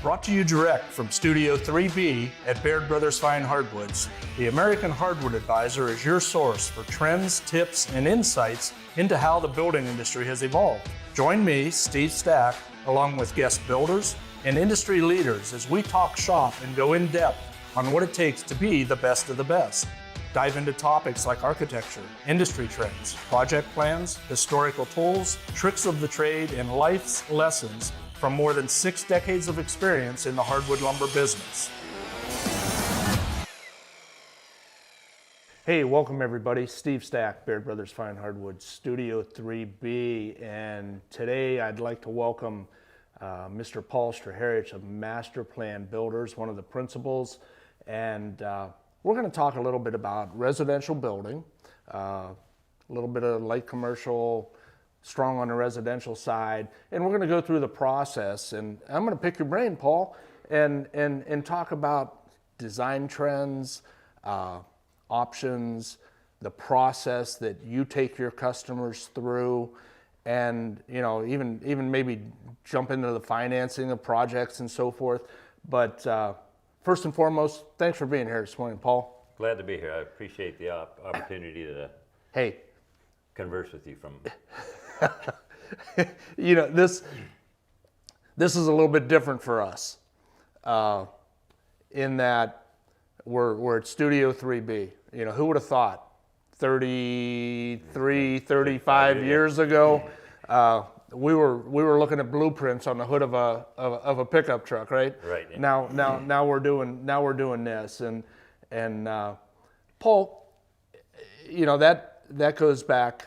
Brought to you direct from Studio 3B at Baird Brothers Hardwoods, the American Hardwood Advisor is your source for trends, tips, and insights into how the building industry has evolved. Join me, Steve Stack, along with guest builders and industry leaders as we talk shop and go in depth on what it takes to be the best of the best. Dive into topics like architecture, industry trends, project plans, historical tools, tricks of the trade, and life's lessons from more than 6 decades of experience in the hardwood lumber business. Hey, welcome everybody. Steve Stack, Baird Brothers Hardwood, Studio 3B, and today I'd like to welcome Mr. Paul Struharik of Master Plan Builders, one of the principals, and we're going to talk a little bit about residential building, a little bit of light commercial, strong on the residential side, and we're going to go through the process. And I'm going to pick your brain, Paul, and talk about design trends, options, the process that you take your customers through, and even maybe jump into the financing of projects and so forth. But first and foremost, thanks for being here this morning, Paul. Glad to be here. I appreciate the opportunity to converse with you from. This is a little bit different for us in that we're at Studio 3B. Who would have thought 35 years ago we were looking at blueprints on the hood of a pickup truck, right? Right. Now we're doing this, and Paul, that goes back.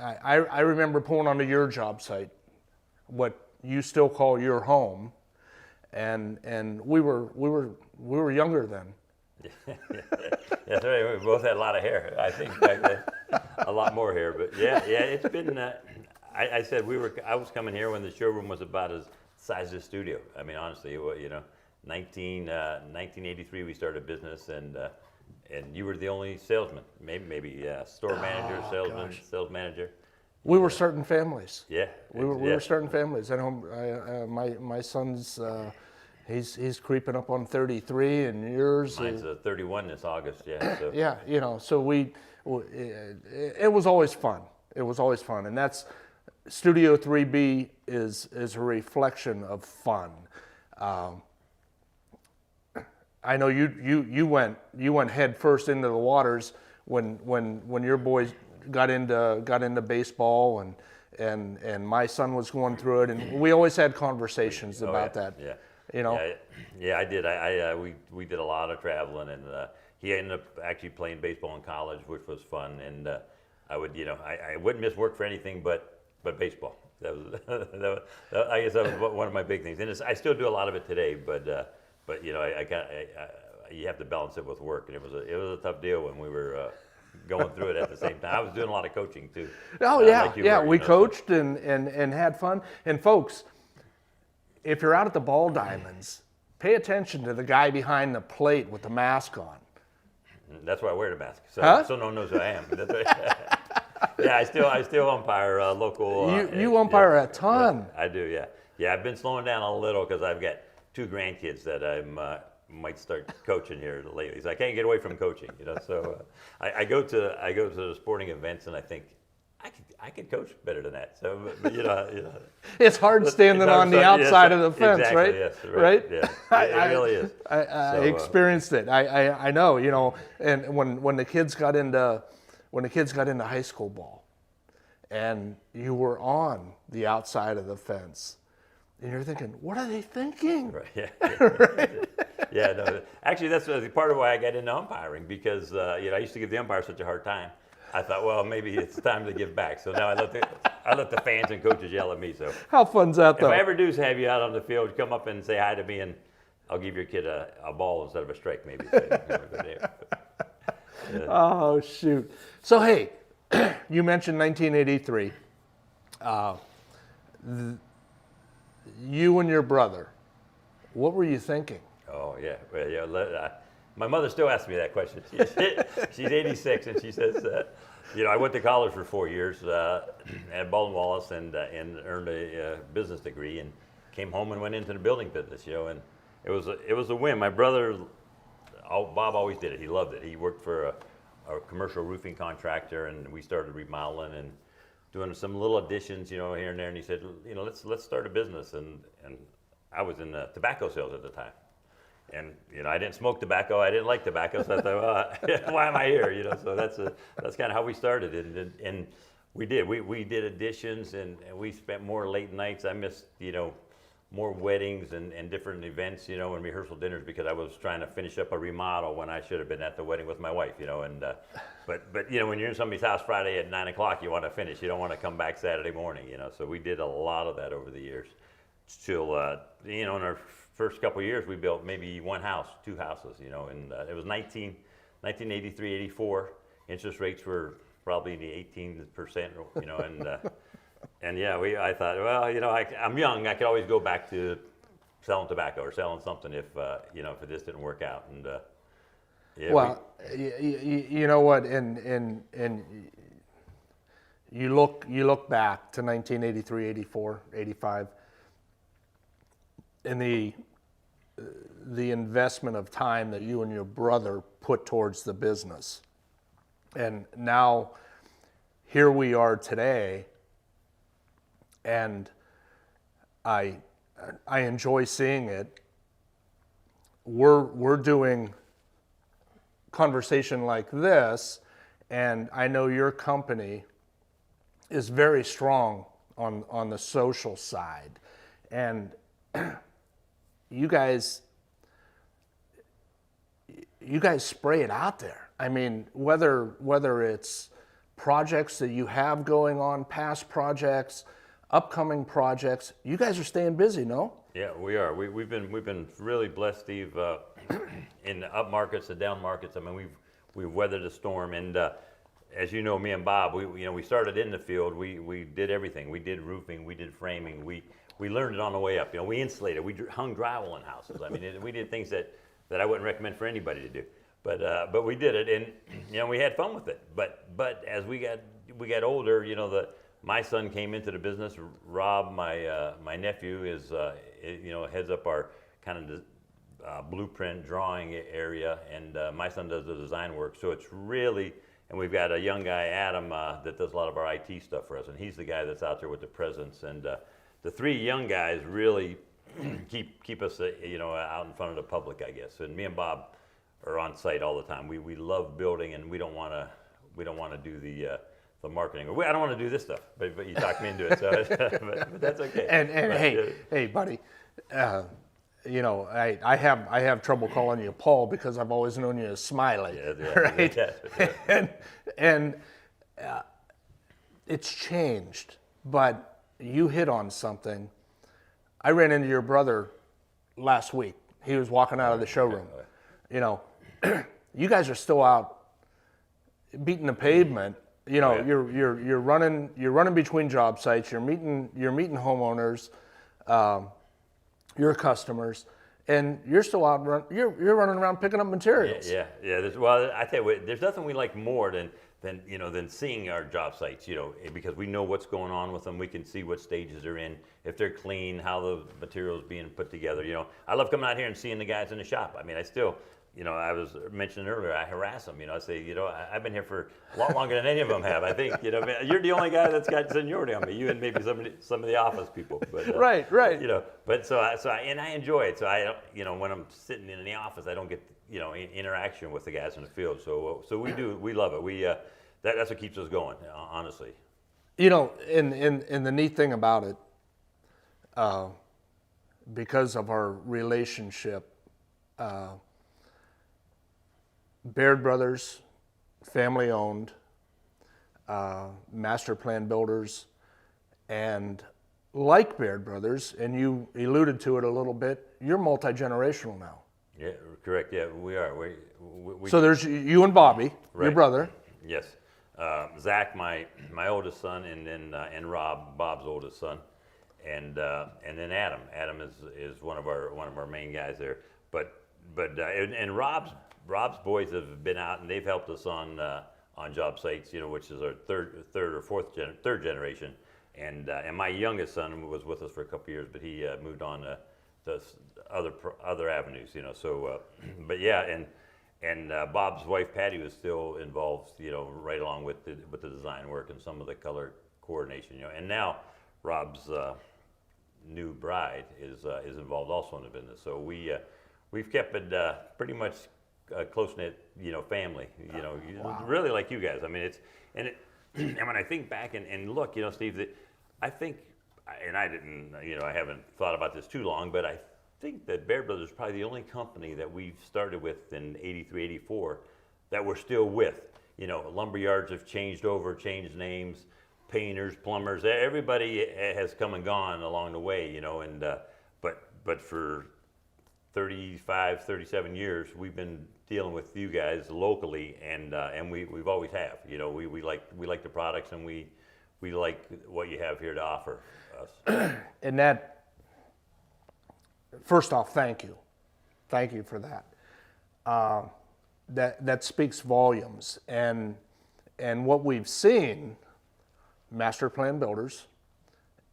I remember pulling onto your job site, what you still call your home, and we were younger then. That's right. We both had a lot of hair. I think back then, a lot more hair. But yeah, it's been. I said I was coming here when the showroom was about as size as studio. I mean, honestly, 1983 we started business, and you were the only salesman, maybe store manager, salesman, sales manager. We were starting families. Yeah, we were starting families. At home, my son's he's creeping up on 33, and yours. Mine's 31 this August. Yeah. So. Yeah, so it was always fun. It was always fun, and that's Studio 3B is a reflection of fun. I know you went head first into the waters when your boys got into baseball, and my son was going through it, and we always had conversations about that. Yeah. Yeah, I did. We did a lot of traveling, and he ended up actually playing baseball in college, which was fun. And I wouldn't miss work for anything but baseball. I guess that was one of my big things, and I still do a lot of it today. But you have to balance it with work, and it was a tough deal when we were going through it at the same time. I was doing a lot of coaching too. Oh yeah, we coached and had fun. And folks, if you're out at the ball diamonds, pay attention to the guy behind the plate with the mask on. That's why I wear the mask, so no one knows who I am. Yeah, I still umpire local. You umpire a ton. I do, yeah. Yeah, I've been slowing down a little because I've got 2 grandkids that I might start coaching here lately. So I can't get away from coaching, So I go to the sporting events, and I think I could coach better than that. So, but it's hard standing on the outside of the fence, exactly, right? Yes, right. Yeah, it really is. I experienced it. I know, and when the kids got into high school ball, and you were on the outside of the fence, and you're thinking, what are they thinking? Right. Yeah. Right? Yeah. No. Actually, that's part of why I got into umpiring, because I used to give the umpire such a hard time. I thought, well, maybe it's time to give back. So now I let the fans and coaches yell at me. So how fun's that, though? If I ever do have you out on the field, come up and say hi to me, and I'll give your kid a ball instead of a strike, maybe. Oh shoot! So hey, you mentioned 1983. You and your brother, what were you thinking? Oh yeah, well, yeah. My mother still asks me that question. She's 86, and she says, I went to college for 4 years at Baldwin Wallace and earned a business degree, and came home and went into the building business, you know, and it was a win. My brother, Bob always did it. He loved it. He worked for a commercial roofing contractor, and we started remodeling and doing some little additions, you know, here and there. And he said, you know, let's start a business. And I was in tobacco sales at the time. And, you know, I didn't smoke tobacco. I didn't like tobacco. So I thought, well, why am I here? You know, so that's kind of how we started. And we did. We did additions, and we spent more late nights. I missed, you know, more weddings and different events, you know, and rehearsal dinners, because I was trying to finish up a remodel when I should have been at the wedding with my wife, you know. And but you know, when you're in somebody's house Friday at 9 o'clock, you want to finish. You don't want to come back Saturday morning, you know. So we did a lot of that over the years. Till you know, in our first couple of years, we built maybe one house, two houses, you know. And it was 1983, 84. Interest rates were probably in the 18%, you know, and yeah, I thought, well, you know, I'm young. I could always go back to selling tobacco or selling something if you know, if it just didn't work out. And yeah. Well, you know what, and you look back to 1983, 84, 85, and the investment of time that you and your brother put towards the business, and now here we are today. And I enjoy seeing it. We're doing conversation like this, and I know your company is very strong on the social side, and you guys spray it out there. I mean, whether it's projects that you have going on, past projects, upcoming projects, you guys are staying busy, no? Yeah, we are. We've been really blessed, Steve, in the up markets, the down markets. I mean, we've weathered the storm, and as you know, me and Bob, we started in the field. We did everything. We did roofing, we did framing. We learned it on the way up. You know, we insulated, we hung drywall in houses. I mean, we did things that I wouldn't recommend for anybody to do. But we did it, and you know, we had fun with it. But as we got older, you know, my son came into the business. Rob, my nephew, is you know, heads up our kind of blueprint drawing area, and my son does the design work. So it's really, and we've got a young guy, Adam, that does a lot of our IT stuff for us, and he's the guy that's out there with the presence. And the three young guys really keep us, you know, out in front of the public, I guess. And me and Bob are on site all the time. We love building, and we don't want to do the marketing. I don't want to do this stuff, but you talked me into it, so but that's okay. And hey, buddy, you know, I have trouble calling you Paul because I've always known you as Smiley, yeah, right? Yeah. And it's changed, but you hit on something. I ran into your brother last week. He was walking out of the showroom. You know, you guys are still out beating the pavement. You know, you're running between job sites. You're meeting homeowners, your customers, and you're still out. You're running around picking up materials. Yeah. Well, I tell you what, there's nothing we like more than seeing our job sites. You know, because we know what's going on with them. We can see what stages they're in, if they're clean, how the material's being put together. You know, I love coming out here and seeing the guys in the shop. I mean, I still. You know, I was mentioning earlier, I harass them. You know, I say, you know, I've been here for a lot longer than any of them have. I think, you know, you're the only guy that's got seniority on me. You and maybe some of the office people. But, right. You know, but so I enjoy it. So I, you know, when I'm sitting in the office, I don't get, you know, interaction with the guys in the field. So we love it. That's what keeps us going, honestly. You know, and the neat thing about it, because of our relationship. Baird Brothers, family owned, master plan builders, and like Baird Brothers, and you alluded to it a little bit, you're multi-generational now. Yeah, correct. Yeah, we are. So there's you and Bobby, right. Your brother. Yes. Zach, my oldest son, and then and Rob, Bob's oldest son, and then Adam. Adam is one of our main guys there. But Rob's boys have been out, and they've helped us on job sites, you know, which is our third or third generation, And my youngest son was with us for a couple years, but he moved on to other avenues, you know. So, but yeah, and Bob's wife Patty was still involved, you know, right along with the design work and some of the color coordination, you know. And now Rob's new bride is involved also in the business. So we've kept it pretty much a close-knit, you know, family, you know. Wow. Really like you guys. I mean, and when I think back and look, you know, Steve, that I think, and I didn't, you know, I haven't thought about this too long, but I think that Baird Brothers is probably the only company that we've started with in 83, 84 that we're still with. You know, lumber yards have changed names, painters, plumbers, everybody has come and gone along the way, you know, and but for 35, 37 years, we've been dealing with you guys locally, and we've always have. You know, we like the products, and we like what you have here to offer us. And that, first off, thank you for that. That speaks volumes, and what we've seen, Master Plan Builders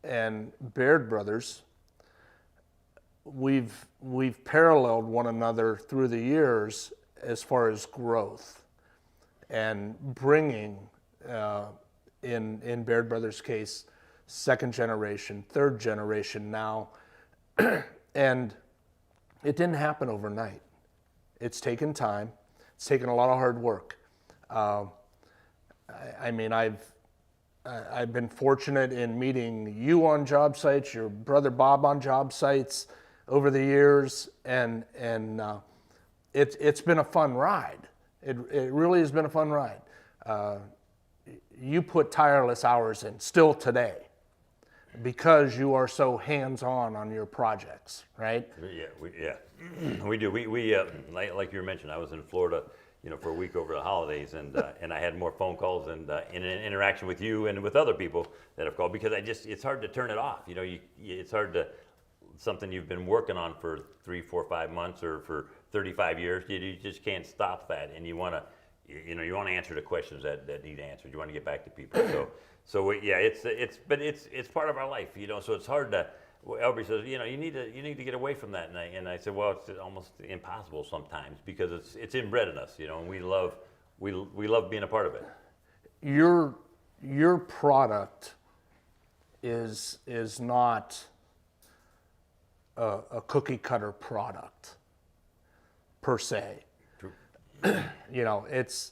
and Baird Brothers, we've paralleled one another through the years as far as growth and bringing, in Baird Brothers' case, second generation, third generation now, and it didn't happen overnight. It's taken time. It's taken a lot of hard work. I mean, I've been fortunate in meeting you on job sites, your brother Bob on job sites over the years, and it's been a fun ride. It really has been a fun ride. You put tireless hours in still today because you are so hands-on on your projects, right? Yeah, we do. We like you mentioned, I was in Florida, you know, for a week over the holidays, and I had more phone calls and in an interaction with you and with other people that have called, because it's hard to turn it off. You know, it's hard to, something you've been working on for 3, 4, 5 months or for 35 years, you just can't stop that, and you want to answer the questions that need answered. You want to get back to people. So yeah, it's part of our life, you know. So it's hard to. Elby says, you know, you need to get away from that, and I said, well, it's almost impossible sometimes because it's inbred in us, you know, and we love being a part of it. Your product is not a cookie cutter product per se. True. You know, it's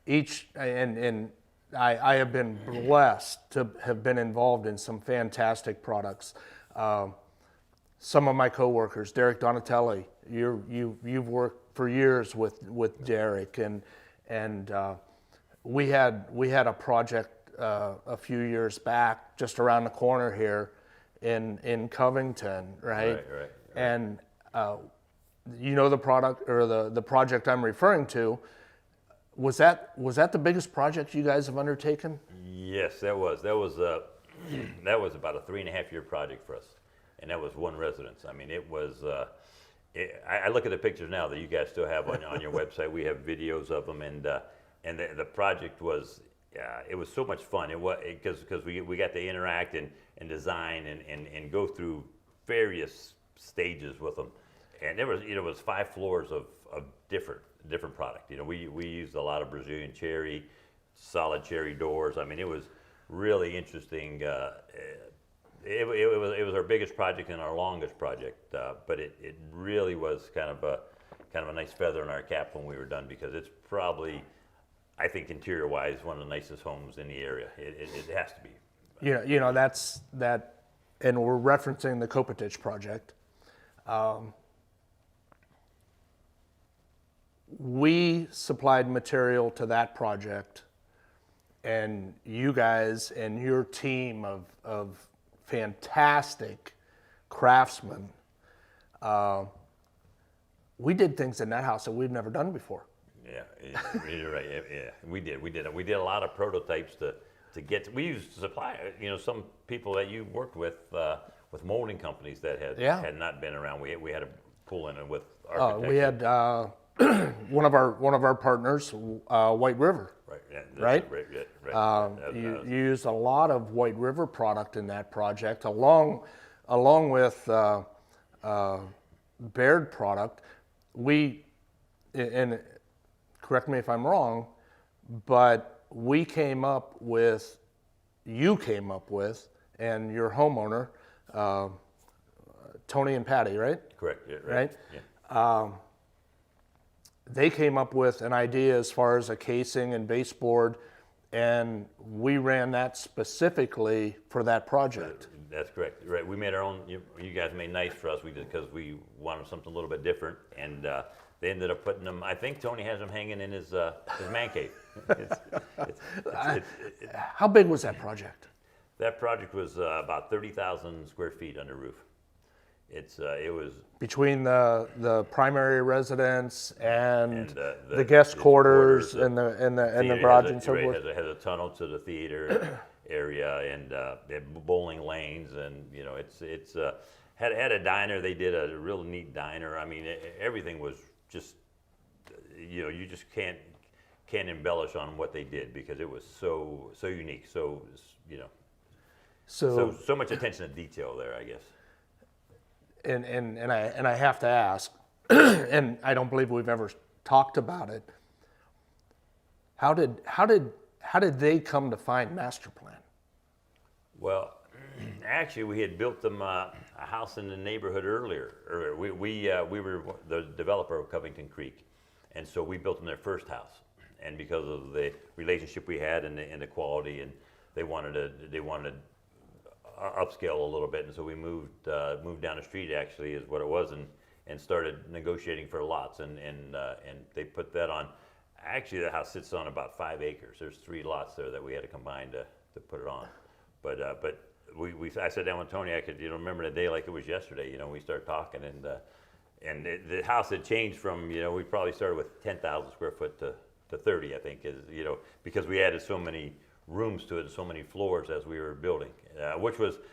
each, and I have been blessed to have been involved in some fantastic products. Some of my coworkers, Derek Donatelli, you've worked for years with Derek, and we had a project a few years back just around the corner here in Covington, right? Right. And you know the product or the project I'm referring to. Was that the biggest project you guys have undertaken? Yes, that was about a 3.5-year project for us, and that was one residence. I mean, it was. I look at the pictures now that you guys still have on your website. We have videos of them, and the project was. It was so much fun. It was because we got to interact and design and go through various stages with them, and there was 5 floors of different product. You know, we used a lot of Brazilian cherry, solid cherry doors. I mean, it was really interesting. It was our biggest project and our longest project, but it really was kind of a nice feather in our cap when we were done, because it's probably, I think, interior-wise, one of the nicest homes in the area. It has to be. You know that's that, and we're referencing the Kopatich project. We supplied material to that project, and you guys and your team of fantastic craftsmen, we did things in that house that we've never done before. Yeah, you're right. Yeah, we did. We did a lot of prototypes to get. We used to supply, you know, some people that you worked with molding companies that had not been around. We had to pull in with architects. We had one of our partners, White River. Right. Yeah, Right? Right. You used a lot of White River product in that project, along with Baird product. And correct me if I'm wrong, but you came up with, and your homeowner, Tony and Patty, right? Correct. Yeah, Right? Yeah. They came up with an idea as far as a casing and baseboard, and we ran that specifically for that project. That's correct. Right. We made our own. You guys made nice for us. We did because we wanted something a little bit different, and they ended up putting them. I think Tony has them hanging in his man cave. How big was that project? That project was about 30,000 square feet under roof. It was Between the primary residence and the guest its quarters quarters, and the theater garage has and so forth. Has a tunnel to the theater area, and they have bowling lanes, and it's had a diner. They did a real neat diner. I mean, everything was just you just can't embellish on what they did because it was so unique. So so much attention to detail there, I guess. And I have to ask, and I don't believe we've ever talked about it. How did they come to find master plan? Well, actually, we had built them a house in the neighborhood earlier. We were the developer of Covington Creek, and so we built them their first house. And because of the relationship we had and the quality, and they wanted to upscale a little bit, and so we moved down the street. Actually, is what it was, and started negotiating for lots, and they put that on. Actually, the house sits on about 5 acres. There's 3 lots there that we had to combine to put it on. But I sat down with Tony. I could remember the day like it was yesterday. We started talking, and the house had changed from we probably started with 10,000 square foot to 30. I think is because we added so many rooms to it and so many floors as we were building, that was the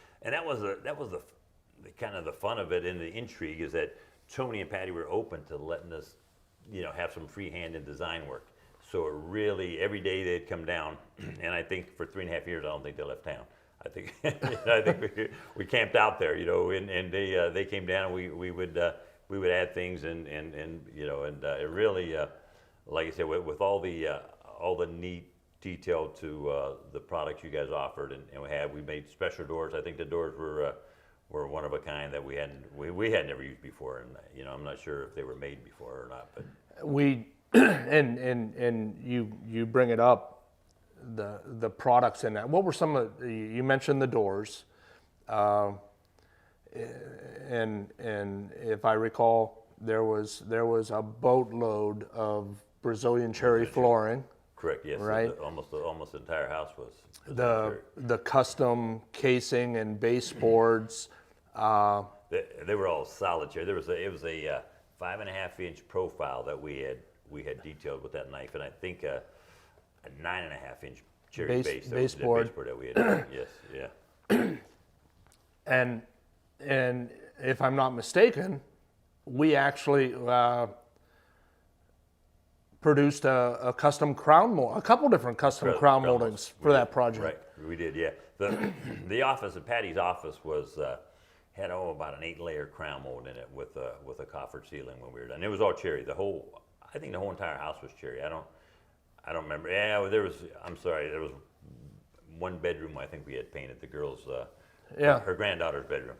kind of the fun of it, and the intrigue is that Tony and Patty were open to letting us have some free hand in design work. So it really, every day they'd come down, and I think for 3.5 years I don't think they left town. I think we camped out there, and they came down, and we would add things, and it really, like I said, with all the neat detail to the products you guys offered, and we made special doors. I think the doors were one of a kind that we had never used before, and I'm not sure if they were made before or not. But We and you bring it up, the products in that. What were some of you mentioned the doors, and if I recall, there was a boatload of Brazilian cherry flooring. Correct. Yes. Right. Almost the entire house was the custom casing and baseboards. They were all solid cherry. It was a 5.5-inch profile that we had detailed with that knife, and I think a 9.5-inch cherry baseboard that we had. Yes. Yeah. And if I'm not mistaken, we actually produced a custom crown mold, a couple different custom crown moldings for that project. Right, we did, yeah. The office, Patty's office had about an 8-layer crown mold in it with a coffered ceiling when we were done. It was all cherry. I think the whole entire house was cherry. I don't remember. Yeah, there was one bedroom I think we had painted, the girls. Her granddaughter's bedroom.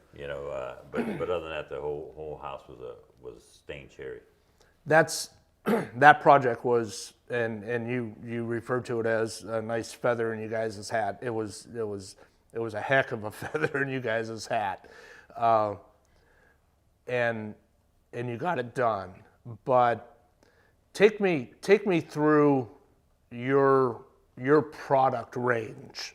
But other than that, the whole house was stained cherry. That project was, and you referred to it as a nice feather in you guys' hat. It was a heck of a feather in you guys' hat, and you got it done. But take me through your product range.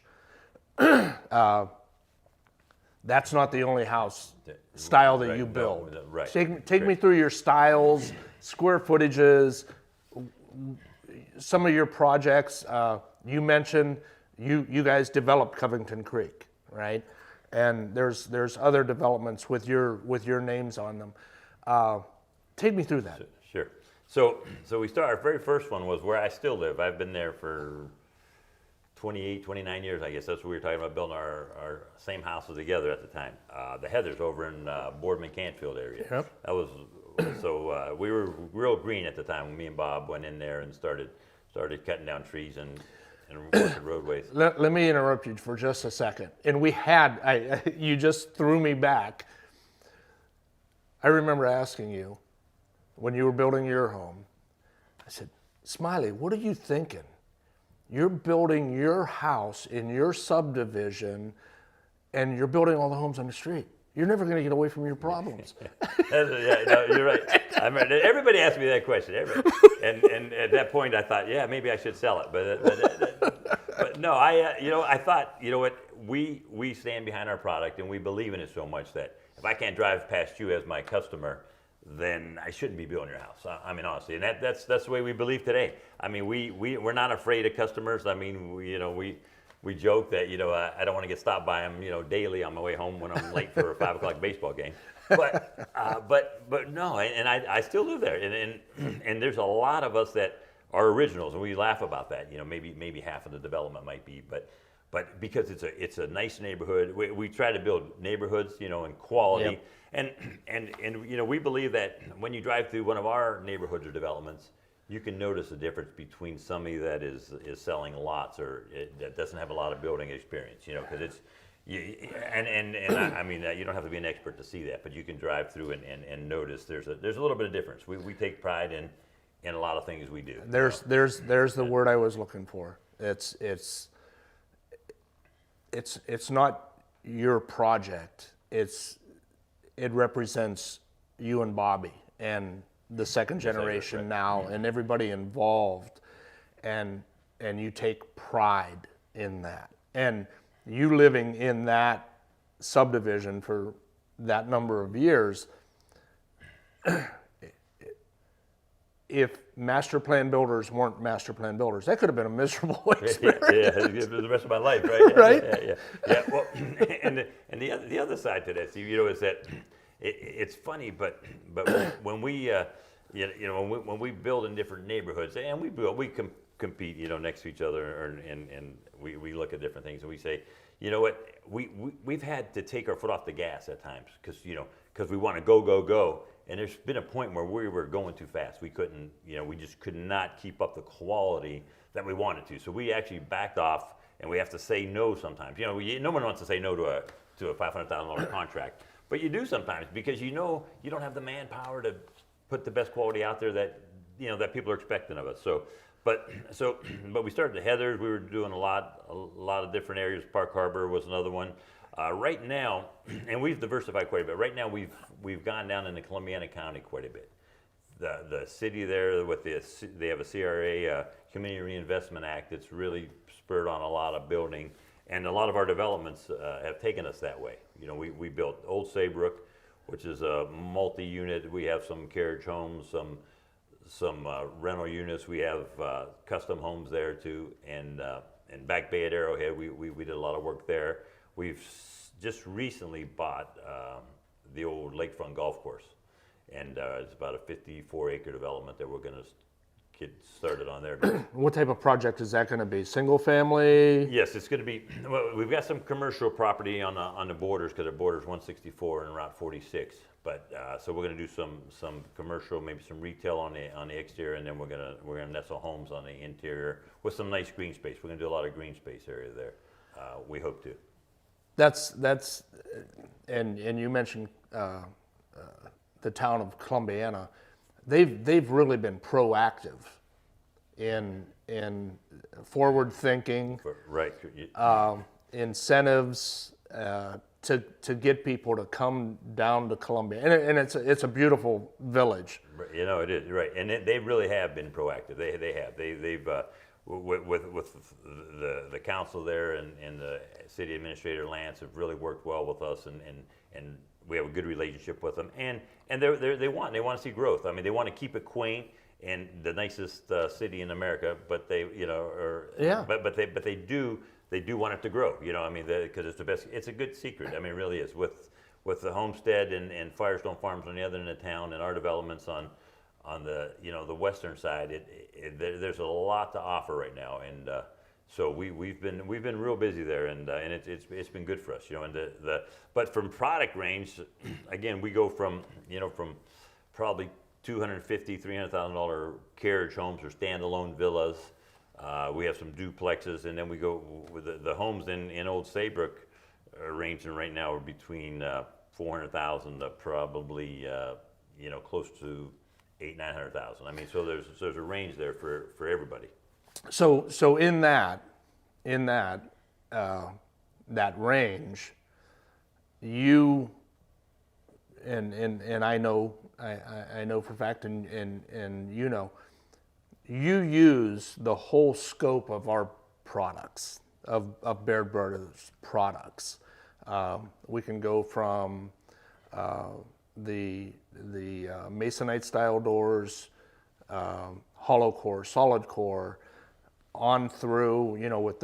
That's not the only house style that you build. No, right. Take me through your styles, square footages, some of your projects. You mentioned you guys developed Covington Creek, right? And there's other developments with your names on them. Take me through that. Sure. So we started, our very first one was where I still live. I've been there for 28, 29 years, I guess. That's what we were talking about, building our same houses together at the time. The Heathers over in Boardman Canfield area. Yep. That was, so we were real green at the time when me and Bob went in there and started cutting down trees and working roadways. Let me interrupt you for just a second. And we had, you just threw me back. I remember asking you when you were building your home, I said, Smiley, what are you thinking? You're building your house in your subdivision and you're building all the homes on the street. You're never going to get away from your problems. Yeah, no, you're right. Everybody asked me that question. And at that point I thought, yeah, maybe I should sell it. But no, I thought, you know what, we stand behind our product and we believe in it so much that if I can't drive past you as my customer, then I shouldn't be building your house. I mean, honestly, and that's the way we believe today. I mean, we're not afraid of customers. I mean, we joke that, I don't want to get stopped by them, daily on my way home when I'm late for a 5 o'clock baseball game. But no, and I still live there, and there's a lot of us that are originals, and we laugh about that. Maybe half of the development might be, but because it's a nice neighborhood, we try to build neighborhoods, in quality. Yep. And we believe that when you drive through one of our neighborhoods or developments, you can notice the difference between somebody that is selling lots or that doesn't have a lot of building experience, because it's, I mean, you don't have to be an expert to see that, but you can drive through and notice there's a little bit of difference. We take pride in a lot of things we do. There's the word I was looking for. It's not your project. It represents you and Bobby and the second generation right. now and everybody involved, and you take pride in that. And you living in that subdivision for that number of years, if master plan builders weren't master plan builders, that could have been a miserable experience. Yeah, the rest of my life, right? Right? Yeah. Well, and the other side to that, Steve, is that it's funny, but when we when we build in different neighborhoods, and we compete, next to each other, and we look at different things, and we say, you know what, we've had to take our foot off the gas at times because we want to go. And there's been a point where we were going too fast. We couldn't, we just could not keep up the quality that we wanted to. So we actually backed off, and we have to say no sometimes. No one wants to say no to a $500,000 contract, but you do sometimes because you don't have the manpower to put the best quality out there that that people are expecting of us. But we started the Heathers. We were doing a lot of different areas. Park Harbor was another one. Right now, and we've diversified quite a bit. Right now, we've gone down into Columbiana County quite a bit. The city there they have a CRA, Community Reinvestment Act, that's really spurred on a lot of building, and a lot of our developments have taken us that way. We built Old Saybrook, which is a multi-unit. We have some carriage homes, some rental units. We have custom homes there too, and Back Bay at Arrowhead, we did a lot of work there. We've just recently bought the old lakefront golf course, and it's about a 54-acre development that we're going to get started on there. What type of project is that going to be? Single family? Yes, it's going to be. Well, we've got some commercial property on the borders because it borders 164 and Route 46. But so we're going to do some commercial, maybe some retail on the exterior, and then we're gonna nestle homes on the interior with some nice green space. We're going to do a lot of green space area there. We hope to. That's and you mentioned the town of Columbiana. They've really been proactive in forward thinking, right? Incentives to get people to come down to Columbia, and it's a beautiful village. It is right, and they really have been proactive. They've with the council there and the city administrator Lance have really worked well with us, and we have a good relationship with them, and they want to see growth. I mean, they want to keep it quaint and the nicest city in America, but they but they do want it to grow. I mean, because it's the best. It's a good secret. I mean, it really is with the Homestead and Firestone Farms on the other end of town, and our developments on on the the western side, there's a lot to offer right now, and so we've been real busy there, and it's been good for us, and but from product range, again, we go from from probably $250,000-$300,000 carriage homes or standalone villas. We have some duplexes, and then we go with the homes in Old Saybrook ranging right now are between 400,000 to probably close to 800,000-900,000. I mean, so there's a range there for everybody. So in that range, you and I know for a fact, and you use the whole scope of our products, of Baird Brothers products. We can go from the masonite style doors, hollow core, solid core, on through with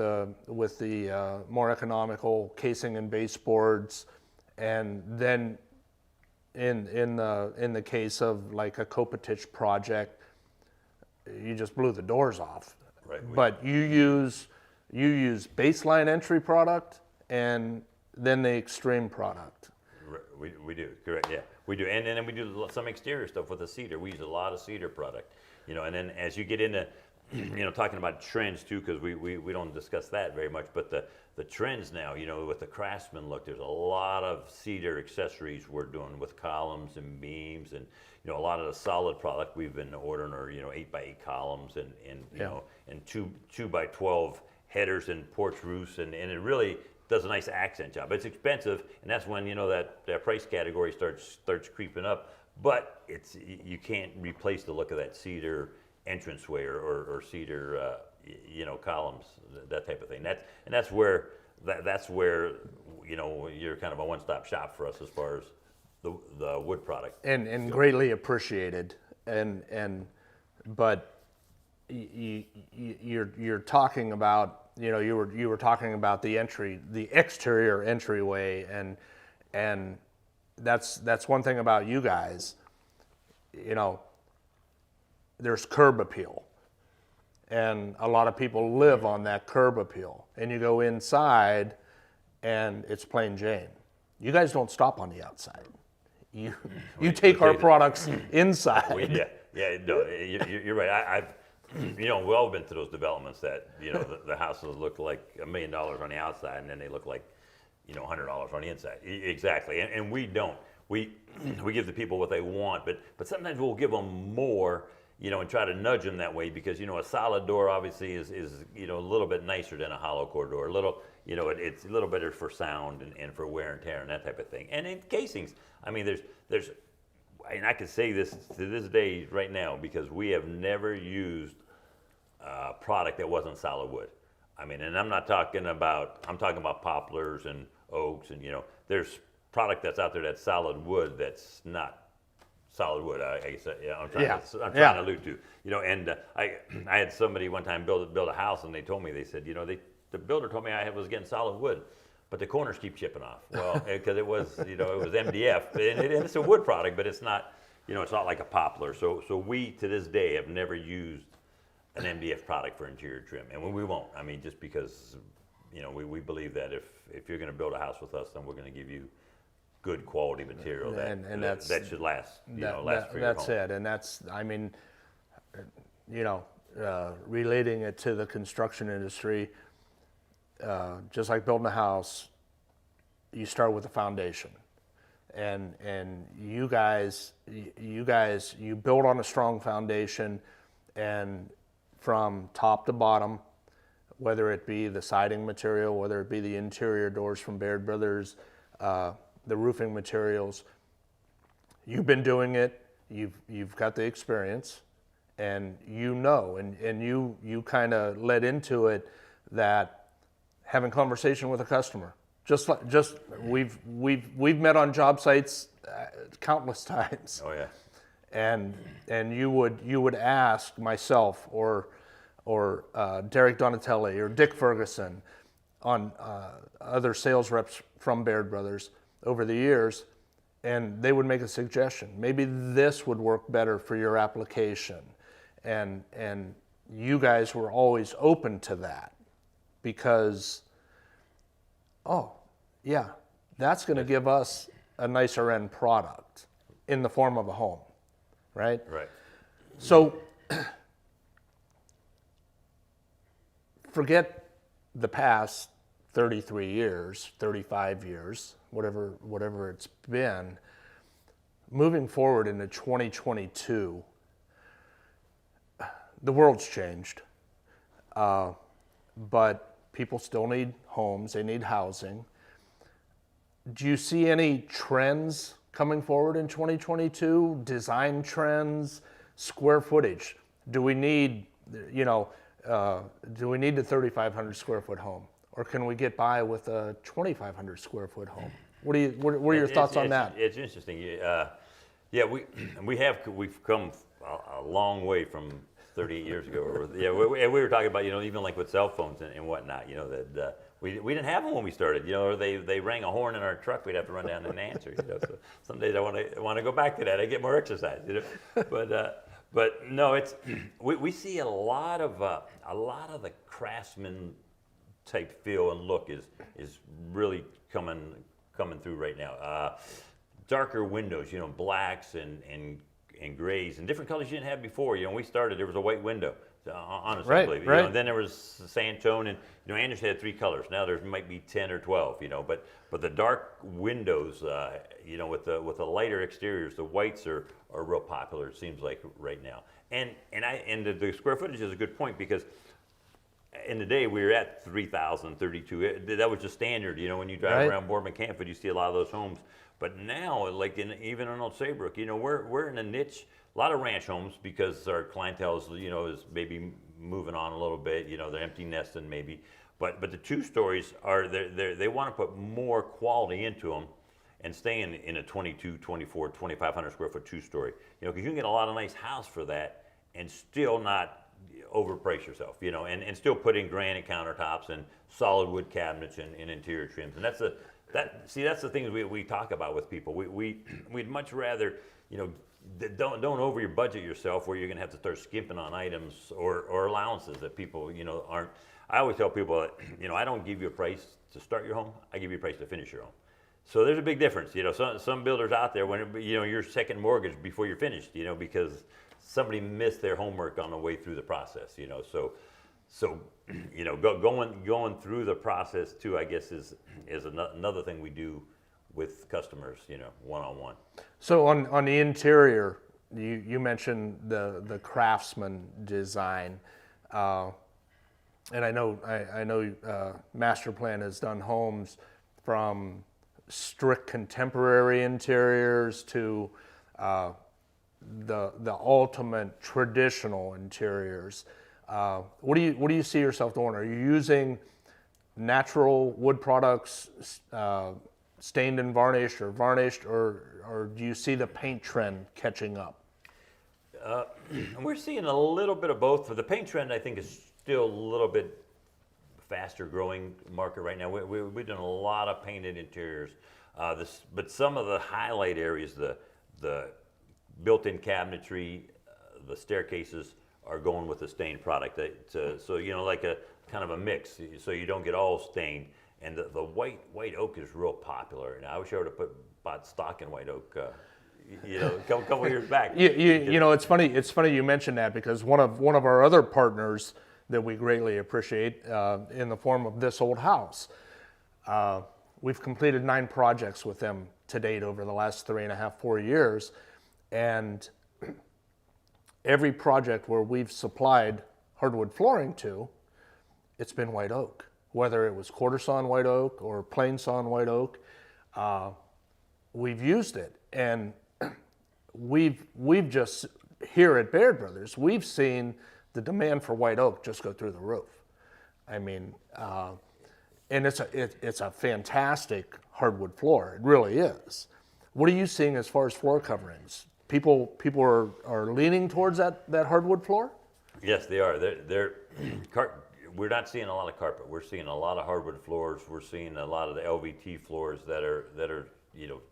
the more economical casing and baseboards, and then in the case of like a Kopatich project, you just blew the doors off. Right. But you use baseline entry product and then the extreme product. We do, correct, yeah. We do, and then we do some exterior stuff with the cedar. We use a lot of cedar product, and then as you get into, talking about trends too, because we don't discuss that very much, but the trends now, with the craftsman look, there's a lot of cedar accessories we're doing with columns and beams, and a lot of the solid product we've been ordering are 8x8 columns and and 2x12 headers and porch roofs, and it really does a nice accent job. It's expensive, and that's when that price category starts creeping up. But you can't replace the look of that cedar entranceway or cedar columns, that type of thing. That's where you're kind of a one-stop shop for us as far as the wood product. And greatly appreciated. But you're talking about you were talking about the exterior entryway, and that's one thing about you guys. There's curb appeal, and a lot of people live on that curb appeal. And you go inside, and it's plain Jane. You guys don't stop on the outside. You take our products inside. No, you're right. I've we've all been to those developments that the houses look like $1 million on the outside, and then they look like $100 on the inside. Exactly, and we don't. We give the people what they want, but sometimes we'll give them more, and try to nudge them that way, because a solid door obviously is a little bit nicer than a hollow core door. A little, it's a little better for sound and for wear and tear and that type of thing. And in casings, I mean, there's, and I can say this to this day right now, because we have never used a product that wasn't solid wood. I mean, and I'm talking about poplars and oaks, and there's product that's out there that's solid wood that's not solid wood. I guess I'm trying to allude to. And I had somebody one time build a house, and they told me, they said, the builder told me I was getting solid wood, but the corners keep chipping off. Well, because it was it was MDF, and it's a wood product, but it's not it's not like a poplar. So we to this day have never used an MDF product for interior trim, and we won't. I mean, just because we believe that if you're going to build a house with us, then we're going to give you good quality material that should last. Last for your home. That's it, and that's, I mean, relating it to the construction industry, just like building a house, you start with a foundation, and you guys build on a strong foundation, and from top to bottom, whether it be the siding material, whether it be the interior doors from Baird Brothers, the roofing materials, you've been doing it, you've got the experience, and and you kind of led into it, that having conversation with a customer, just we've met on job sites countless times. Oh yeah. And you would ask myself or Derek Donatelli or Dick Ferguson, on other sales reps from Baird Brothers over the years, and they would make a suggestion. Maybe this would work better for your application. And you guys were always open to that because, oh, yeah, that's going to give us a nicer end product in the form of a home, right? Right. So forget the past 33 years, 35 years, whatever it's been. Moving forward into 2022, the world's changed, but people still need homes, they need housing. Do you see any trends coming forward in 2022? Design trends, square footage? Do we need, do we need the 3,500 square foot home? Or can we get by with a 2,500 square foot home? What are your thoughts on that? It's interesting. We've come a long way from 38 years ago. We were talking about, even like with cell phones and whatnot, that we didn't have them when we started, or they rang a horn in our truck, we'd have to run down and answer, So some days I want to go back to that. I get more exercise, But no, we see a lot of the craftsman type feel and look is really coming through right now. Darker windows, blacks and grays and different colors you didn't have before. When we started, there was a white window. Honestly, I believe. Right. Then there was sand tone, and Anderson had 3 colors. Now there might be 10 or 12. But the dark windows, with the lighter exteriors, the whites are real popular. It seems like right now. And the square footage is a good point because in the day we were at 3,000, 32. That was just standard. When you drive around Boardman Canfield, you see a lot of those homes. But now, like even in Old Saybrook, we're in a niche. A lot of ranch homes because our clientele is maybe moving on a little bit. They're empty nesting maybe. But the 2-stories are they want to put more quality into them and stay in a 22, 24, 2,500 square foot 2-story. Because you can get a lot of nice house for that and still not overprice yourself. And still put in granite countertops and solid wood cabinets and interior trims. And that's the things we talk about with people. We'd much rather don't over your budget yourself where you're going to have to start skimping on items or allowances that people aren't. I always tell people that I don't give you a price to start your home. I give you a price to finish your home. So there's a big difference. Some builders out there when your second mortgage before you're finished. Because somebody missed their homework on the way through the process. So going through the process too, I guess is another thing we do with customers, one-on-one. So on the interior, you mentioned the craftsman design, and I know Master Plan has done homes from strict contemporary interiors to the ultimate traditional interiors. What do you see yourself doing? Are you using natural wood products, stained and varnished, or do you see the paint trend catching up? We're seeing a little bit of both. For the paint trend, I think is still a little bit faster growing market right now. We've done a lot of painted interiors, but some of the highlight areas, the built-in cabinetry, the staircases are going with the stained product. So like a kind of a mix, so you don't get all stained. And the white oak is real popular. And I wish I would have bought stock in white oak, a couple years back. It's funny. It's funny you mentioned that because one of our other partners that we greatly appreciate in the form of This Old House, we've completed 9 projects with them to date over the last 3.5, 4 years, and every project where we've supplied hardwood flooring to, it's been white oak. Whether it was quarter sawn white oak or plain sawn white oak, we've used it, and we've just here at Baird Brothers, we've seen the demand for white oak just go through the roof. I mean, and it's a fantastic hardwood floor. It really is. What are you seeing as far as floor coverings? People are leaning towards that hardwood floor? Yes, they are. We're not seeing a lot of carpet. We're seeing a lot of hardwood floors. We're seeing a lot of the LVT floors that are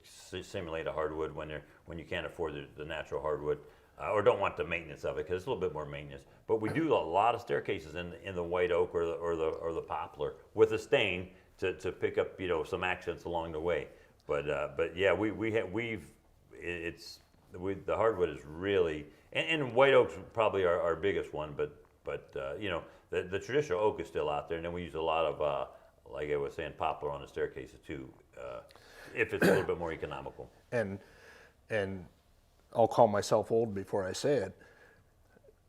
simulate a hardwood when you can't afford the natural hardwood, or don't want the maintenance of it because it's a little bit more maintenance. But we do a lot of staircases in the white oak or the poplar with a stain to pick up some accents along the way. But yeah, the hardwood is really, and white oak's probably our biggest one, but the traditional oak is still out there, and then we use a lot of like I was saying, poplar on the staircases too, if it's a little bit more economical. And I'll call myself old before I say it.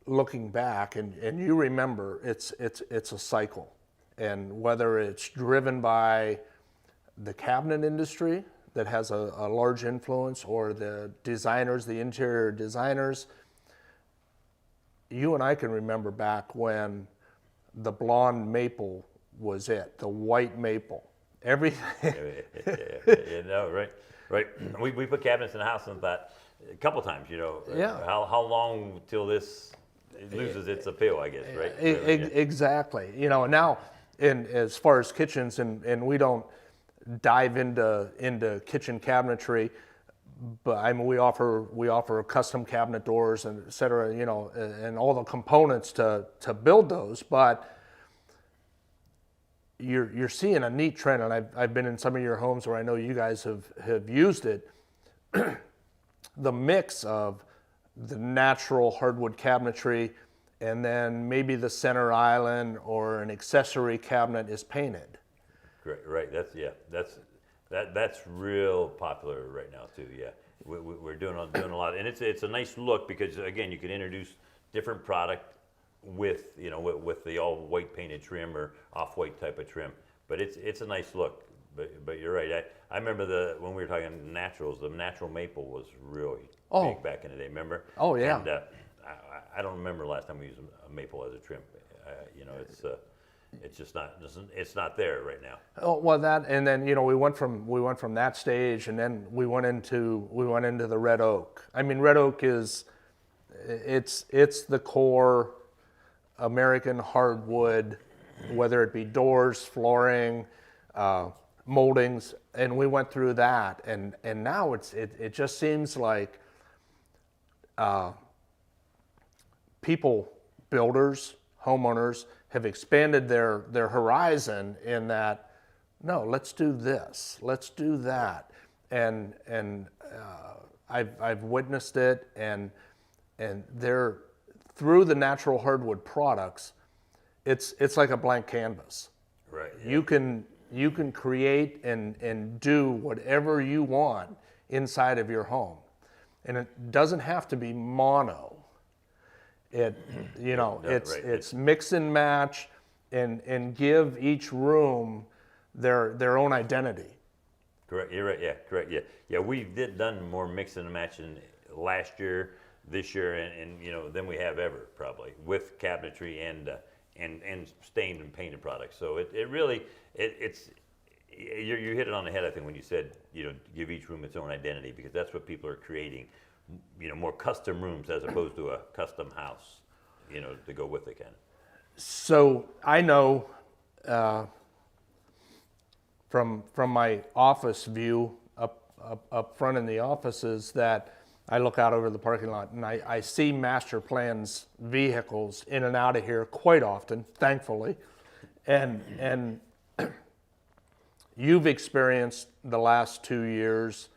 Looking back, and you remember, it's a cycle, and whether it's driven by the cabinet industry that has a large influence, or the designers, the interior designers. You and I can remember back when the blonde maple was it, the white maple, everything. Right. We put cabinets in the house and thought a couple times, how long till this loses its appeal, I guess, right? Exactly. Now, as far as kitchens, and we don't dive into kitchen cabinetry, but I mean we offer custom cabinet doors and et cetera, and all the components to build those. But you're seeing a neat trend, and I've been in some of your homes where I know you guys have used it. The mix of the natural hardwood cabinetry, and then maybe the center island or an accessory cabinet is painted. Right. That's real popular right now too. Yeah, we're doing a lot, and it's a nice look because again you can introduce different product with the all white painted trim or off white type of trim. But it's a nice look. But you're right. I remember when we were talking naturals, the natural maple was really big back in the day. Remember? Oh yeah. And I don't remember the last time we used a maple as a trim. It's just not. It's not there right now. Oh well, and then we went from that stage, and then we went into the red oak. I mean, red oak it's the core American hardwood, whether it be doors, flooring, moldings, and we went through that, and now it just seems like people, builders, homeowners have expanded their horizon in that, no, let's do this, let's do that, and I've witnessed it, and they're through the natural hardwood products, it's like a blank canvas. Right. Yeah. You can create and do whatever you want inside of your home, and it doesn't have to be mono. It's mix and match, and give each room their own identity. Correct. You're right. Yeah. Correct. Yeah. Yeah. We've done more mix and matching last year, this year, and than we have ever probably with cabinetry and stained and painted products. So it really you hit it on the head, I think, when you said give each room its own identity, because that's what people are creating. More custom rooms as opposed to a custom house, to go with it kind of. So I know from my office view up front in the offices that I look out over the parking lot, and I see master plans vehicles in and out of here quite often, thankfully, and you've experienced the last 2 years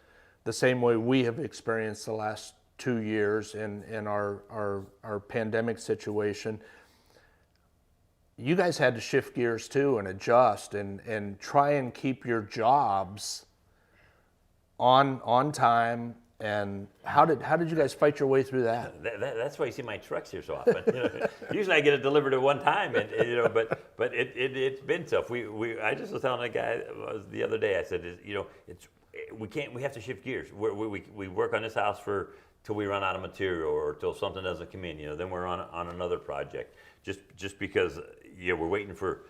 the same way we have experienced the last 2 years in our pandemic situation. You guys had to shift gears too and adjust and try and keep your jobs on time. And how did you guys fight your way through that? That's why you see my trucks here so often. Usually I get it delivered at one time, but it's been tough. I just was telling a guy the other day. I said, we have to shift gears. We work on this house till we run out of material or till something doesn't come in. Then we're on another project. Just because we're waiting for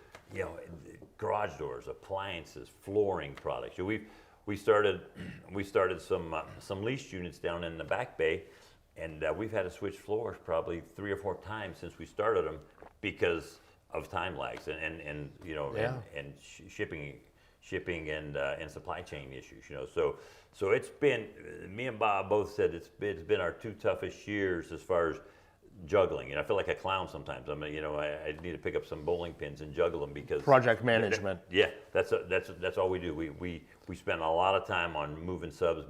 garage doors, appliances, flooring products. We started some leased units down in the back bay, and we've had to switch floors probably 3 or 4 times since we started them because of time lags and shipping and supply chain issues. So it's been, me and Bob both said it's been our two toughest years as far as juggling. You know, I feel like a clown sometimes. I mean, you know, I need to pick up some bowling pins and juggle them because Project management. Yeah, that's all we do. We spend a lot of time on moving subs,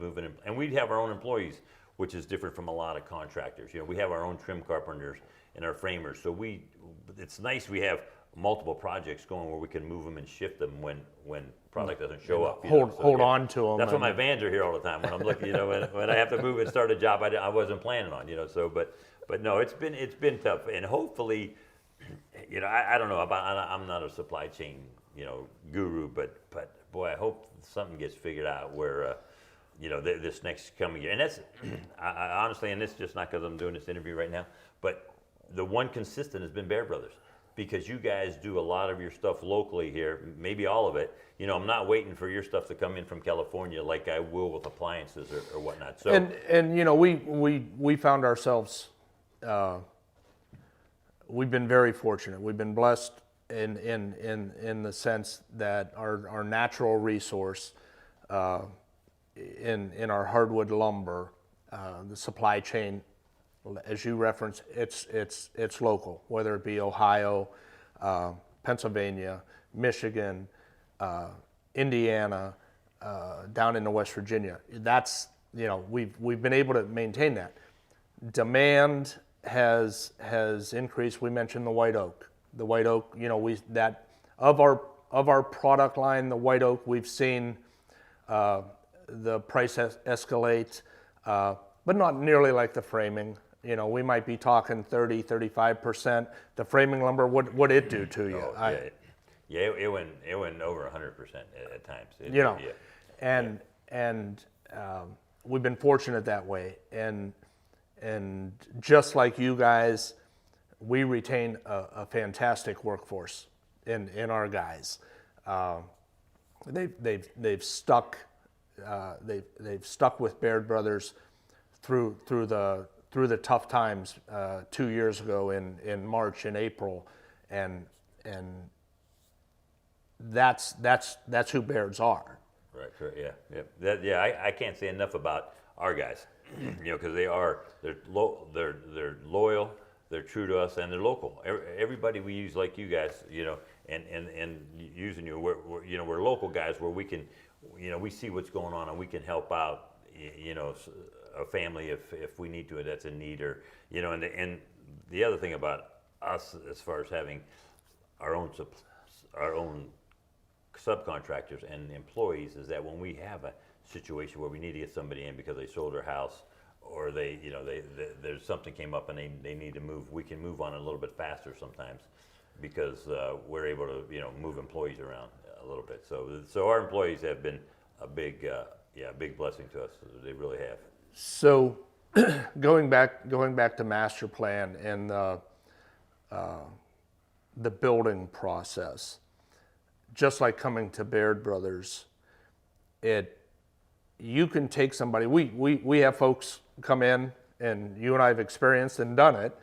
and we have our own employees, which is different from a lot of contractors. You know, we have our own trim carpenters and our framers. So it's nice we have multiple projects going where we can move them and shift them when product doesn't show up. Hold on to them. That's why my vans are here all the time when I'm looking. You know, when I have to move and start a job I wasn't planning on. You know, so but no, it's been tough, and hopefully, you know, I don't know I'm not a supply chain, you know, guru, but boy, I hope something gets figured out where. You know, this next coming year, and that's I honestly, and it's just not because I'm doing this interview right now, but the one consistent has been Baird Brothers, because you guys do a lot of your stuff locally here, maybe all of it. You know, I'm not waiting for your stuff to come in from California like I will with appliances or whatnot. So and you know, we found ourselves, we've been very fortunate. We've been blessed in the sense that our natural resource. In our hardwood lumber, the supply chain, as you referenced, it's local, whether it be Ohio, Pennsylvania, Michigan, Indiana, down into West Virginia. That's, you know, we've been able to maintain that. Demand has increased. We mentioned the white oak. The white oak, you know, of our product line, the white oak, we've seen. The price escalate, but not nearly like the framing. You know, we might be talking 30, 35%. The framing lumber, what it do to you? It went over 100% at times. You know, and we've been fortunate that way. And just like you guys, we retain a fantastic workforce in our guys. They've stuck. They've stuck with Baird Brothers through the tough times 2 years ago in March and April, and that's who Bairds are. Right. Yeah. I can't say enough about our guys. You know, because they're loyal, they're true to us, and they're local. Everybody we use like you guys, you know, and using you, we're local guys where we can. You know, we see what's going on and we can help out, you know, a family if we need to, that's in need, or, you know, and the other thing about us as far as having our own subcontractors and employees is that when we have a situation where we need to get somebody in because they sold their house or there's something came up and they need to move, we can move on a little bit faster sometimes because we're able to, you know, move employees around a little bit. So our employees have been a big blessing to us. They really have. So going back to master plan and the building process, just like coming to Baird Brothers, you can take somebody. We have folks come in, and you and I have experienced and done it.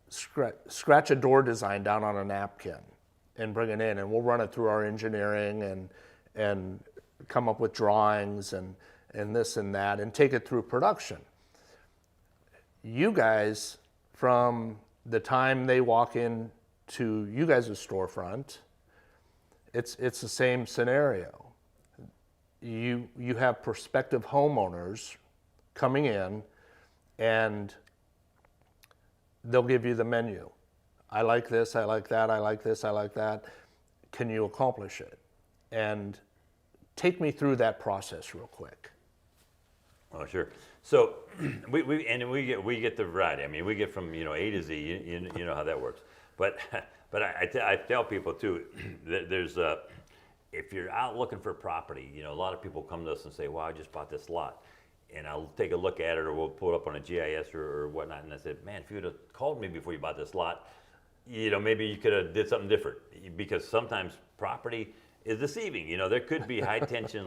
Scratch a door design down on a napkin and bring it in, and we'll run it through our engineering and come up with drawings and this and that and take it through production. You guys, from the time they walk in to you guys' storefront, it's the same scenario. You have prospective homeowners coming in, and they'll give you the menu. I like this, I like that, I like this, I like that. Can you accomplish it? And take me through that process real quick. Oh, sure. So we get the variety. I mean, we get from, you know, A to Z. You know how that works. But I tell people too that there's if you're out looking for property, you know, a lot of people come to us and say, "Wow, I just bought this lot." And I'll take a look at it, or we'll pull it up on a GIS or whatnot. And I said, "Man, if you would have called me before you bought this lot, you know, maybe you could have did something different." Because sometimes property is deceiving. You know, there could be high tension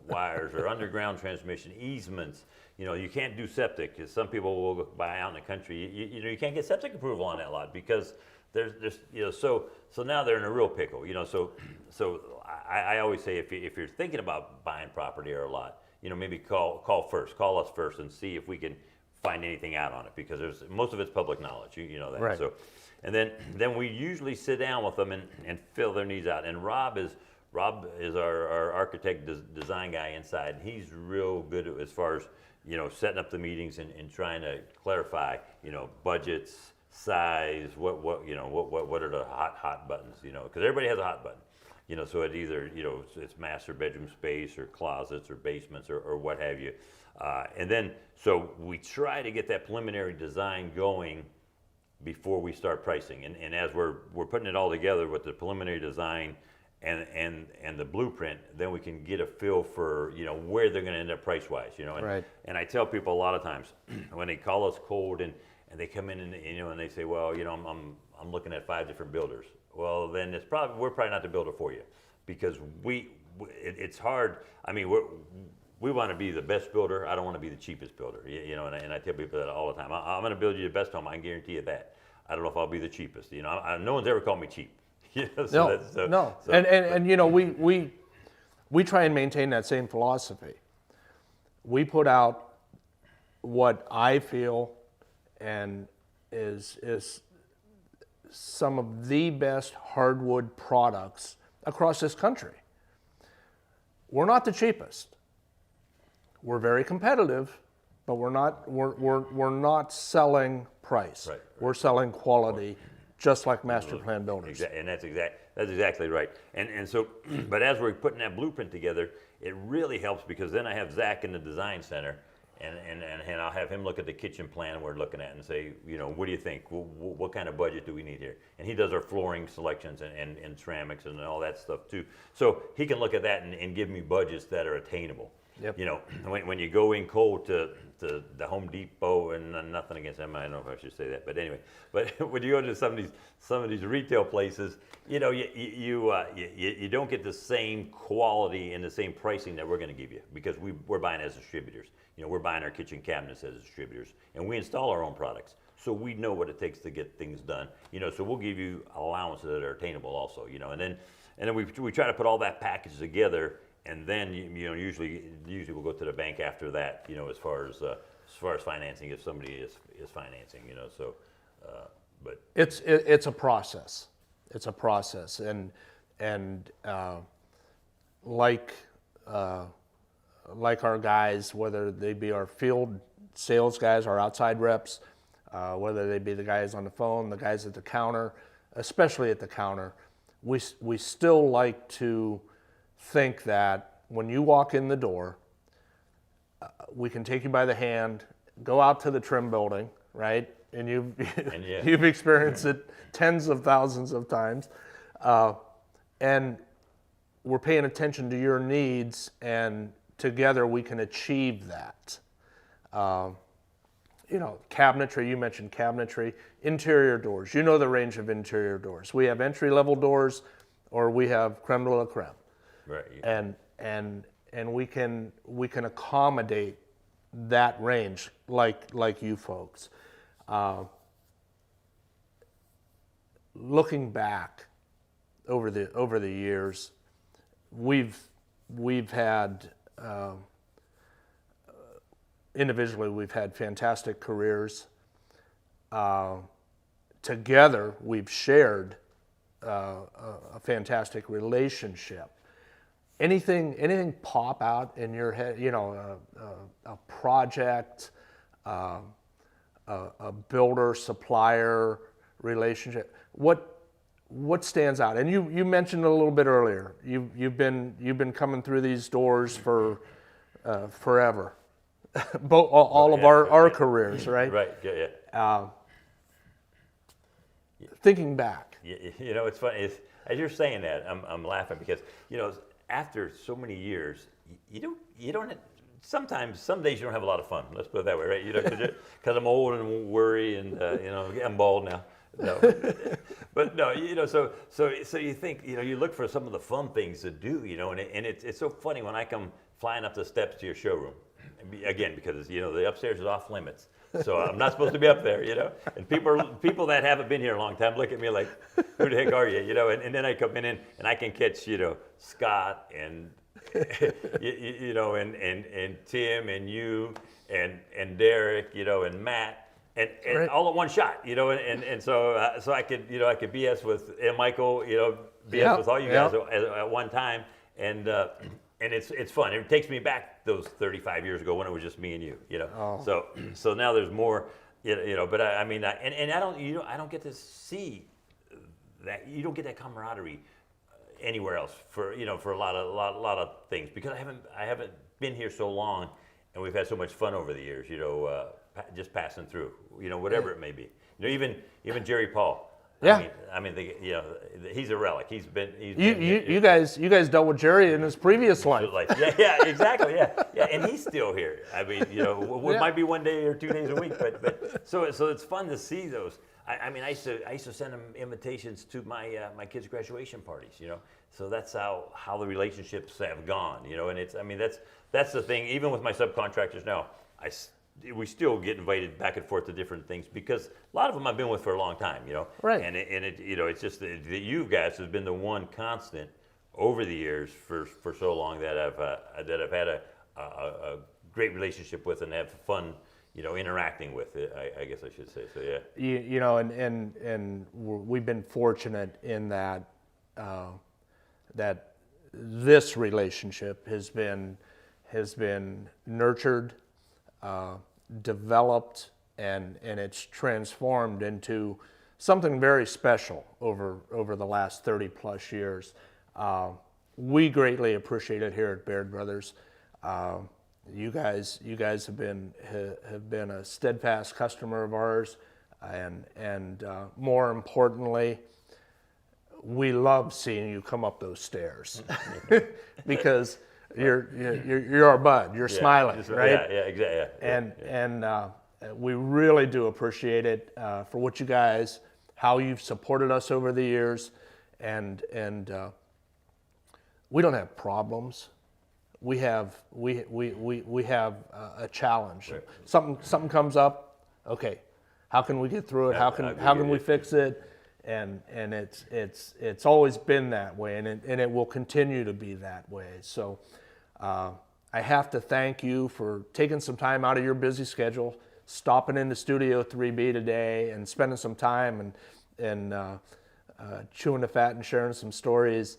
wires or underground transmission easements. You know, you can't do septic, because some people will buy out in the country. You know, you can't get septic approval on that lot because there's you know, so now they're in a real pickle. You know, so I always say if you're thinking about buying property or a lot, maybe call us first and see if we can find anything out on it, because most of it's public knowledge, you know that. Right. So, and then we usually sit down with them and fill their needs out. And Rob is our architect design guy inside. He's real good as far as, setting up the meetings and trying to clarify, budgets, size, what are the hot buttons, because everybody has a hot button, so it either, it's master bedroom space or closets or basements or what have you. And then, so we try to get that preliminary design going before we start pricing. And as we're putting it all together with the preliminary design and the blueprint, then we can get a feel for, where they're going to end up price-wise, Right. And I tell people a lot of times when they call us cold and they come in and they say, well, I'm looking at 5 different builders. Well, then we're probably not the builder for you, because it's hard. I mean, we want to be the best builder. I don't want to be the cheapest builder, and I tell people that all the time. I'm going to build you the best home. I can guarantee you that. I don't know if I'll be the cheapest. No one's ever called me cheap. No. And we try and maintain that same philosophy. We put out what I feel and is some of the best hardwood products across this country. We're not the cheapest. We're very competitive, but we're not selling price. Right. We're selling quality, just like master plan builders. And that's exactly right. And so, but as we're putting that blueprint together, it really helps, because then I have Zach in the design center, and I'll have him look at the kitchen plan we're looking at and say, what do you think? What kind of budget do we need here? And he does our flooring selections and ceramics and all that stuff too. So he can look at that and give me budgets that are attainable. Yep. When you go in cold to the Home Depot, and nothing against them, I don't know if I should say that, but anyway, when you go to some of these retail places, you don't get the same quality and the same pricing that we're going to give you, because we're buying as distributors. We're buying our kitchen cabinets as distributors, and we install our own products, so we know what it takes to get things done. So we'll give you allowances that are attainable also. And then we try to put all that package together. And then usually we'll go to the bank after that, as far as financing, if somebody is financing, So, but it's a process. It's a process, and like our guys, whether they be our field sales guys, our outside reps, whether they be the guys on the phone, the guys at the counter, especially at the counter, we still like to think that when you walk in the door, we can take you by the hand, go out to the trim building, right? And you've experienced it tens of thousands of times, and we're paying attention to your needs, and together we can achieve that. Cabinetry, you mentioned cabinetry, interior doors. The range of interior doors. We have entry-level doors, or we have creme de la creme. Right. And we can accommodate that range like you folks. Looking back over the years, we've had individually we've had fantastic careers. Together we've shared a fantastic relationship. Anything pop out in your head? A project, a builder supplier relationship. What stands out? And you mentioned a little bit earlier. You've been coming through these doors for forever, all of our careers, right? Right. Yeah. Thinking back, it's funny. As you're saying that, I'm laughing because after so many years, you don't. Sometimes, some days you don't have a lot of fun. Let's put it that way, right? Because I'm old and worry, and I'm bald now. No, but no, so you think, you look for some of the fun things to do, and it's so funny when I come flying up the steps to your showroom, again, because the upstairs is off limits. So I'm not supposed to be up there, And people that haven't been here a long time look at me like, who the heck are you, And then I come in and I can catch, Scott and you know, and Tim and you and Derek, you know, and Matt, and Right. all at one shot, you know, and so so I could, you know, I could BS with Michael, you know, BS Yeah, with all you yeah. guys at one time, and it's fun. It takes me back those 35 years ago when it was just me and you know. Oh. So now there's more, you know. But I mean, and I don't, you know, I don't get to see that. You don't get that camaraderie anywhere else for, you know, for a lot of things, because I haven't been here so long, and we've had so much fun over the years, you know, just passing through, you know, whatever it may be. You know, even Jerry Paul. Yeah. I mean, you know, he's a relic. He's been You guys dealt with Jerry in his previous life. yeah, exactly, yeah, and he's still here. I mean, you know, it Yeah. might be 1 day or 2 days a week, but so it's fun to see those. I mean, I used to send them invitations to my kids' graduation parties, you know. So that's how the relationships have gone, you know. And it's, I mean, that's the thing. Even with my subcontractors now, we still get invited back and forth to different things, because a lot of them I've been with for a long time, you know. Right. And it you know, it's just that you guys has been the one constant over the years for so long that I've had a great relationship with and have fun, you know, interacting with it. I guess I should say. So yeah. You know, and we've been fortunate in that that this relationship has been nurtured, developed, and it's transformed into something very special over the last 30 plus years. We greatly appreciate it here at Baird Brothers. You guys have been a steadfast customer of ours, and more importantly, we love seeing you come up those stairs because you're our bud. You're Smiley, right? Yeah, exactly. And we really do appreciate it for what you guys, how you've supported us over the years, and we don't have problems. We have a challenge. Right. Something comes up. Okay, how can we get through it? How can we fix it? And it's always been that way, and it will continue to be that way. So I have to thank you for taking some time out of your busy schedule, stopping into Studio 3B today, and spending some time and chewing the fat and sharing some stories.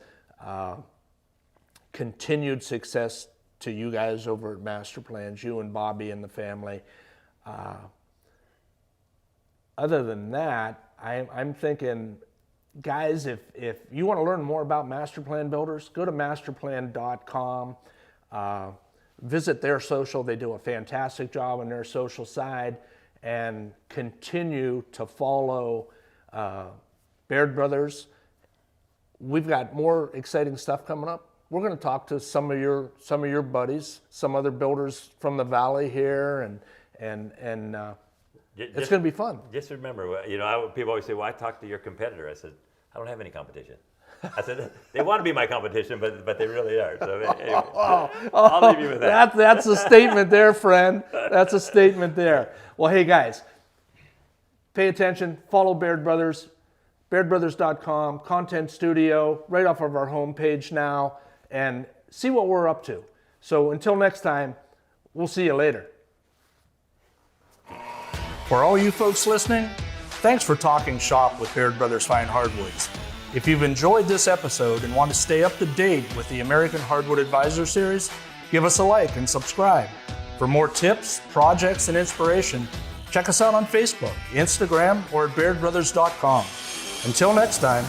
Continued success to you guys over at Master Plans, you and Bobby and the family. Other than that, I'm thinking, guys, if you want to learn more about Master Plan Builders, go to masterplan.com. Visit their social. They do a fantastic job on their social side, and continue to follow Baird Brothers. We've got more exciting stuff coming up. We're going to talk to some of your buddies, some other builders from the valley here, and it's going to be fun. Just remember, you know, people always say, "Well, I talked to your competitor." I said, "I don't have any competition." I said, "They want to be my competition, but they really are." So anyway, I'll leave you with that. That's a statement there, friend. That's a statement there. Well, hey guys, pay attention. Follow Baird Brothers, BairdBrothers.com, Content Studio, right off of our homepage now, and see what we're up to. So until next time, we'll see you later. For all you folks listening, thanks for talking shop with Baird Brothers Fine Hardwoods. If you've enjoyed this episode and want to stay up to date with the American Hardwood Advisor series, give us a like and subscribe. For more tips, projects, and inspiration, check us out on Facebook, Instagram, or at BairdBrothers.com. Until next time,